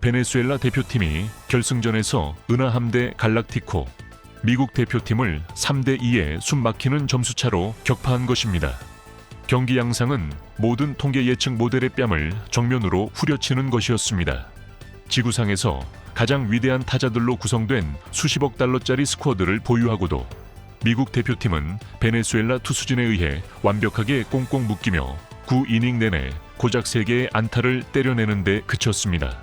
베네수엘라 대표팀이 결승전에서 은하함대 갈락티코, 미국 대표팀을 3대2의 숨막히는 점수차로 격파한 것입니다. 경기 양상은 모든 통계 예측 모델의 뺨을 정면으로 후려치는 것이었습니다. 지구상에서 가장 위대한 타자들로 구성된 수십억 달러짜리 스쿼드를 보유하고도 미국 대표팀은 베네수엘라 투수진에 의해 완벽하게 꽁꽁 묶이며 9이닝 내내 고작 3개의 안타를 때려내는 데 그쳤습니다.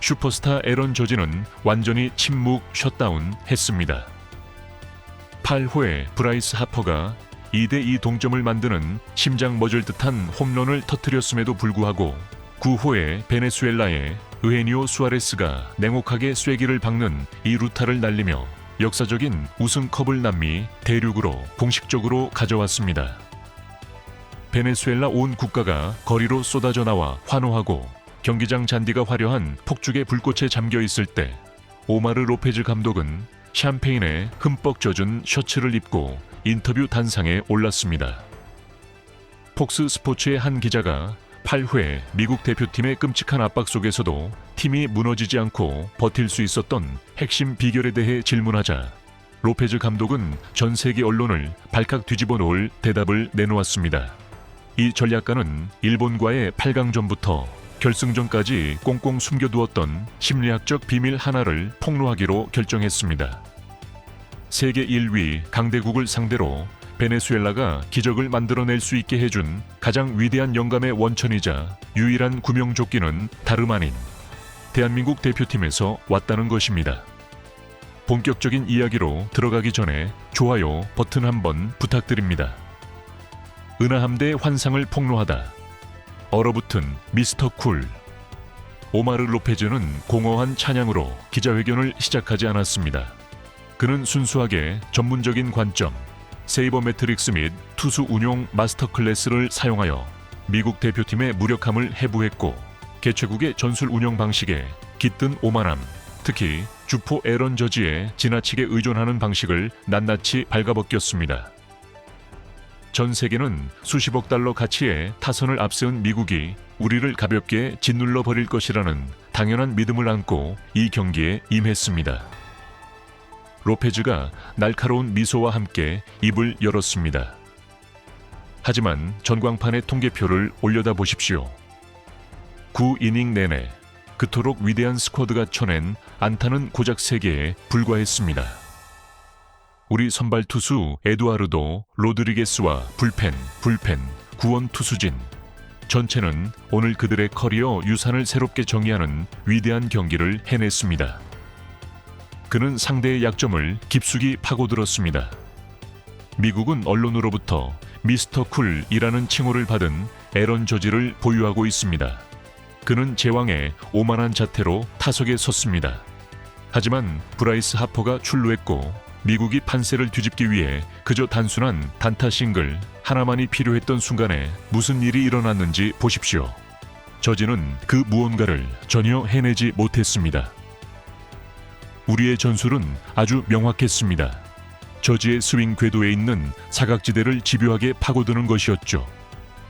슈퍼스타 에런 저지는 완전히 침묵 셧다운 했습니다. 8호에 브라이스 하퍼가 2대2 동점을 만드는 심장 멎을 듯한 홈런을 터뜨렸음에도 불구하고 9호에 베네수엘라의 의헤니오 수아레스가 냉혹하게 쐐기를 박는 이 루타를 날리며 역사적인 우승컵을 남미 대륙으로 공식적으로 가져왔습니다. 베네수엘라 온 국가가 거리로 쏟아져 나와 환호하고 경기장 잔디가 화려한 폭죽의 불꽃에 잠겨 있을 때 오마르 로페즈 감독은 샴페인에 흠뻑 젖은 셔츠를 입고 인터뷰 단상에 올랐습니다. 폭스 스포츠의 한 기자가 8회 미국 대표팀의 끔찍한 압박 속에서도 팀이 무너지지 않고 버틸 수 있었던 핵심 비결에 대해 질문하자 로페즈 감독은 전 세계 언론을 발칵 뒤집어 놓을 대답을 내놓았습니다. 이 전략가는 일본과의 8강전부터 결승전까지 꽁꽁 숨겨두었던 심리학적 비밀 하나를 폭로하기로 결정했습니다. 세계 1위 강대국을 상대로 베네수엘라가 기적을 만들어낼 수 있게 해준 가장 위대한 영감의 원천이자 유일한 구명조끼는 다름 아닌 대한민국 대표팀에서 왔다는 것입니다. 본격적인 이야기로 들어가기 전에 좋아요 버튼 한번 부탁드립니다. 은하함대의 환상을 폭로하다. 얼어붙은 미스터 쿨. 오마르 로페즈는 공허한 찬양으로 기자회견을 시작하지 않았습니다. 그는 순수하게 전문적인 관점, 세이버 매트릭스 및 투수 운용 마스터 클래스를 사용하여 미국 대표팀의 무력함을 해부했고 개최국의 전술 운영 방식에 깃든 오만함, 특히 주포 에런 저지에 지나치게 의존하는 방식을 낱낱이 발가벗겼습니다. 전 세계는 수십억 달러 가치의 타선을 앞세운 미국이 우리를 가볍게 짓눌러 버릴 것이라는 당연한 믿음을 안고 이 경기에 임했습니다. 로페즈가 날카로운 미소와 함께 입을 열었습니다. 하지만 전광판의 통계표를 올려다 보십시오. 9이닝 내내 그토록 위대한 스쿼드가 쳐낸 안타는 고작 3개에 불과했습니다. 우리 선발 투수 에두아르도 로드리게스와 불펜, 구원 투수진 전체는 오늘 그들의 커리어 유산을 새롭게 정의하는 위대한 경기를 해냈습니다. 그는 상대의 약점을 깊숙이 파고들었습니다. 미국은 언론으로부터 미스터 쿨이라는 칭호를 받은 에런 저지를 보유하고 있습니다. 그는 제왕의 오만한 자태로 타석에 섰습니다. 하지만 브라이스 하퍼가 출루했고 미국이 판세를 뒤집기 위해 그저 단순한 단타 싱글 하나만이 필요했던 순간에 무슨 일이 일어났는지 보십시오. 저지는 그 무언가를 전혀 해내지 못했습니다. 우리의 전술은 아주 명확했습니다. 저지의 스윙 궤도에 있는 사각지대를 집요하게 파고드는 것이었죠.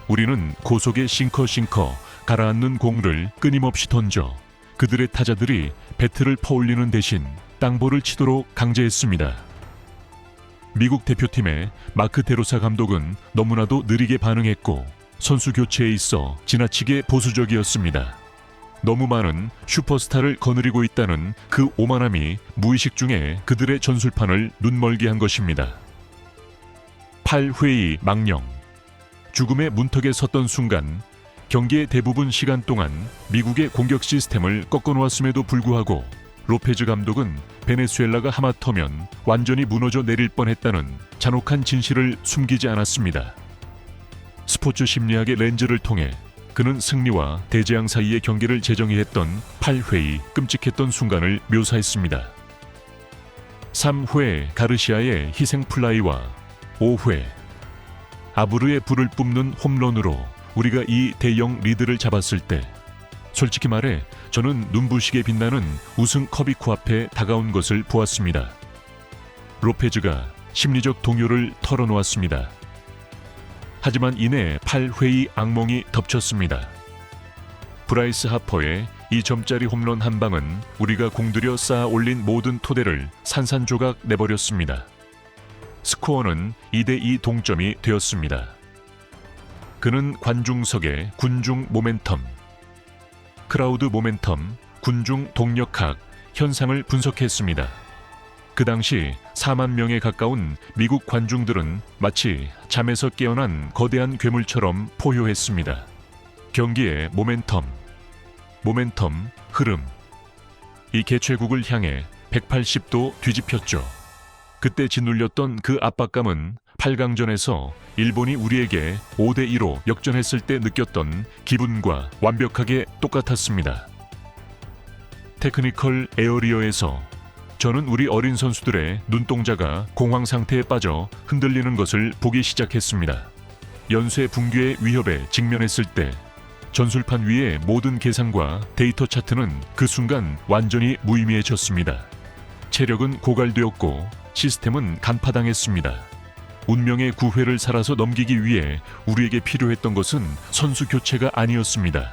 우리는 고속의 싱커 가라앉는 공을 끊임없이 던져 그들의 타자들이 배트를 퍼올리는 대신 땅볼을 치도록 강제했습니다. 미국 대표팀의 마크 데로사 감독은 너무나도 느리게 반응했고 선수 교체에 있어 지나치게 보수적이었습니다. 너무 많은 슈퍼스타를 거느리고 있다는 그 오만함이 무의식 중에 그들의 전술판을 눈멀게 한 것입니다. 8회의 망령. 죽음의 문턱에 섰던 순간 경기의 대부분 시간 동안 미국의 공격 시스템을 꺾어놓았음에도 불구하고 로페즈 감독은 베네수엘라가 하마터면 완전히 무너져 내릴 뻔했다는 잔혹한 진실을 숨기지 않았습니다. 스포츠 심리학의 렌즈를 통해 그는 승리와 대재앙 사이의 경기를 재정의 했던 8회의 끔찍했던 순간을 묘사했습니다. 3회 가르시아의 희생 플라이와 5회 아브르의 불을 뿜는 홈런으로 우리가 이 대형 리드를 잡았을 때 솔직히 말해 저는 눈부시게 빛나는 우승컵이 코앞에 다가온 것을 보았습니다. 로페즈가 심리적 동요를 털어놓았습니다. 하지만 이내 8회의 악몽이 덮쳤습니다. 브라이스 하퍼의 2점짜리 홈런 한 방은 우리가 공들여 쌓아 올린 모든 토대를 산산조각 내버렸습니다. 스코어는 2대2 동점이 되었습니다. 그는 관중석의 군중 모멘텀, 크라우드 모멘텀, 군중 동력학 현상을 분석했습니다. 그 당시 4만 명에 가까운 미국 관중들은 마치 잠에서 깨어난 거대한 괴물처럼 포효했습니다. 경기의 모멘텀, 흐름. 이 개최국을 향해 180도 뒤집혔죠. 그때 짓눌렸던 그 압박감은 8강전에서 일본이 우리에게 5대2로 역전했을 때 느꼈던 기분과 완벽하게 똑같았습니다. 테크니컬 에어리어에서 저는 우리 어린 선수들의 눈동자가 공황 상태에 빠져 흔들리는 것을 보기 시작했습니다. 연쇄 붕괴의 위협에 직면했을 때 전술판 위의 모든 계산과 데이터 차트는 그 순간 완전히 무의미해졌습니다. 체력은 고갈되었고 시스템은 간파당했습니다. 운명의 구회를 살아서 넘기기 위해 우리에게 필요했던 것은 선수 교체가 아니었습니다.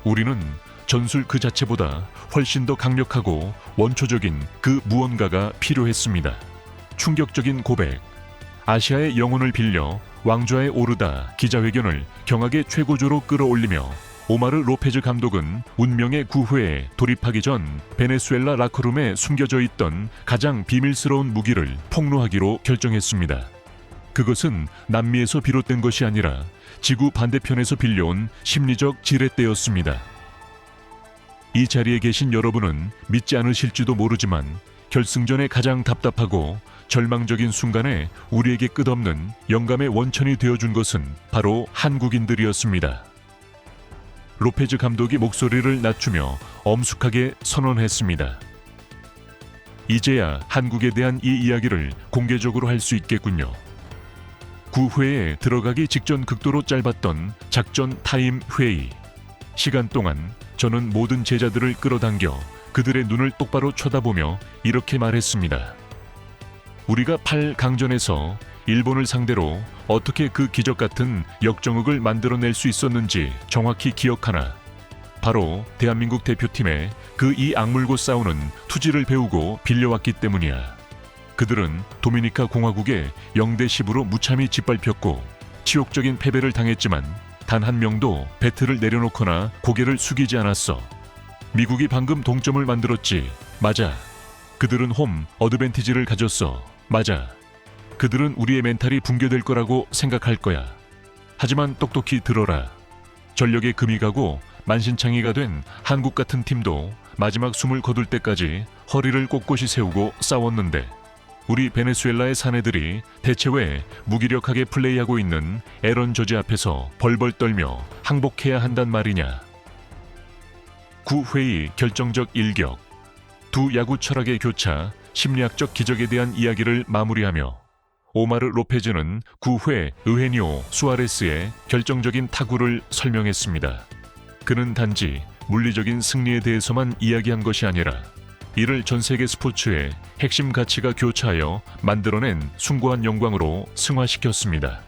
우리는 전술 그 자체보다 훨씬 더 강력하고 원초적인 그 무언가가 필요했습니다. 충격적인 고백. 아시아의 영혼을 빌려 왕좌에 오르다 기자회견을 경악의 최고조로 끌어올리며 오마르 로페즈 감독은 운명의 구회에 돌입하기 전 베네수엘라 라커룸에 숨겨져 있던 가장 비밀스러운 무기를 폭로하기로 결정했습니다. 그것은 남미에서 비롯된 것이 아니라 지구 반대편에서 빌려온 심리적 지렛대였습니다. 이 자리에 계신 여러분은 믿지 않으실지도 모르지만 결승전의 가장 답답하고 절망적인 순간에 우리에게 끝없는 영감의 원천이 되어준 것은 바로 한국인들이었습니다. 로페즈 감독이 목소리를 낮추며 엄숙하게 선언했습니다. 이제야 한국에 대한 이 이야기를 공개적으로 할 수 있겠군요. 9회에 들어가기 직전 극도로 짧았던 작전 타임 회의. 시간 동안 저는 모든 제자들을 끌어당겨 그들의 눈을 똑바로 쳐다보며 이렇게 말했습니다. 우리가 8강전에서 일본을 상대로 어떻게 그 기적 같은 역정극을 만들어낼 수 있었는지 정확히 기억하나? 바로 대한민국 대표팀의 그 이 악물고 싸우는 투지를 배우고 빌려왔기 때문이야. 그들은 도미니카 공화국에 0대10으로 무참히 짓밟혔고 치욕적인 패배를 당했지만 단 한 명도 배트를 내려놓거나 고개를 숙이지 않았어. 미국이 방금 동점을 만들었지. 맞아. 그들은 홈 어드밴티지를 가졌어. 맞아. 그들은 우리의 멘탈이 붕괴될 거라고 생각할 거야. 하지만 똑똑히 들어라. 전력의 금이 가고 만신창이가 된 한국 같은 팀도 마지막 숨을 거둘 때까지 허리를 꼿꼿이 세우고 싸웠는데 우리 베네수엘라의 사내들이 대체 왜 무기력하게 플레이하고 있는 에런 저지 앞에서 벌벌 떨며 항복해야 한단 말이냐. 9회의 결정적 일격. 두 야구 철학의 교차, 심리학적 기적에 대한 이야기를 마무리하며 오마르 로페즈는 9회 의헤니오 수아레스의 결정적인 타구를 설명했습니다. 그는 단지 물리적인 승리에 대해서만 이야기한 것이 아니라 이를 전 세계 스포츠의 핵심 가치가 교차하여 만들어낸 숭고한 영광으로 승화시켰습니다.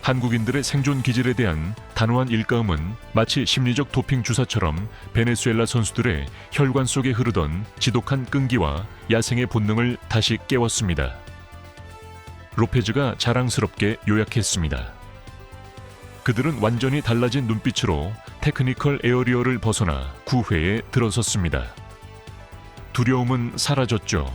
한국인들의 생존 기질에 대한 단호한 일가음은 마치 심리적 도핑 주사처럼 베네수엘라 선수들의 혈관 속에 흐르던 지독한 끈기와 야생의 본능을 다시 깨웠습니다. 로페즈가 자랑스럽게 요약했습니다. 그들은 완전히 달라진 눈빛으로 테크니컬 에어리어를 벗어나 9회에 들어섰습니다. 두려움은 사라졌죠.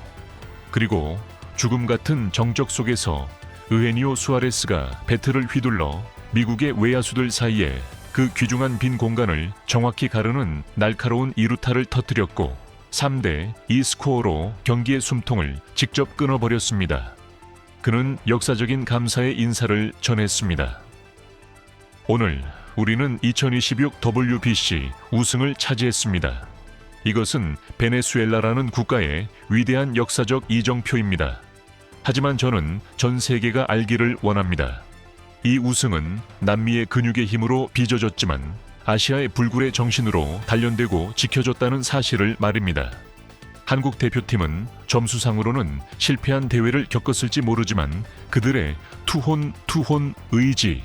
그리고 죽음 같은 정적 속에서 의헤니오 수아레스가 배트를 휘둘러 미국의 외야수들 사이에 그 귀중한 빈 공간을 정확히 가르는 날카로운 이루타를 터뜨렸고 3대2 스코어로 경기의 숨통을 직접 끊어버렸습니다. 그는 역사적인 감사의 인사를 전했습니다. 오늘 우리는 2026 WBC 우승을 차지했습니다. 이것은 베네수엘라라는 국가의 위대한 역사적 이정표입니다. 하지만 저는 전 세계가 알기를 원합니다. 이 우승은 남미의 근육의 힘으로 빚어졌지만 아시아의 불굴의 정신으로 단련되고 지켜졌다는 사실을 말입니다. 한국 대표팀은 점수상으로는 실패한 대회를 겪었을지 모르지만 그들의 투혼 의지,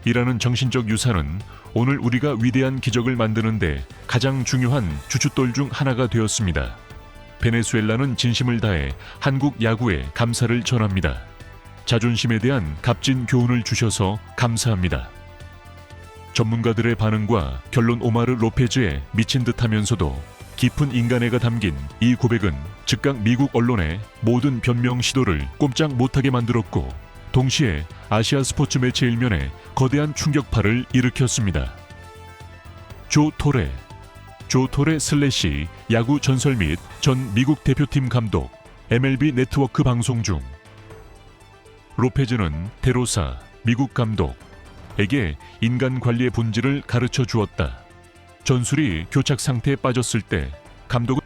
이라는 정신적 유산은 오늘 우리가 위대한 기적을 만드는데 가장 중요한 주춧돌 중 하나가 되었습니다. 베네수엘라는 진심을 다해 한국 야구에 감사를 전합니다. 자존심에 대한 값진 교훈을 주셔서 감사합니다. 전문가들의 반응과 결론 오마르 로페즈의 미친 듯하면서도 깊은 인간애가 담긴 이 고백은 즉각 미국 언론의 모든 변명 시도를 꼼짝 못하게 만들었고 동시에 아시아 스포츠 매체 일면에 거대한 충격파를 일으켰습니다. 조 토레 슬래시 야구 전설 및 전 미국 대표팀 감독 MLB 네트워크 방송 중 로페즈는 데로사 미국 감독에게 인간 관리의 본질을 가르쳐 주었다. 전술이 교착 상태에 빠졌을 때 감독은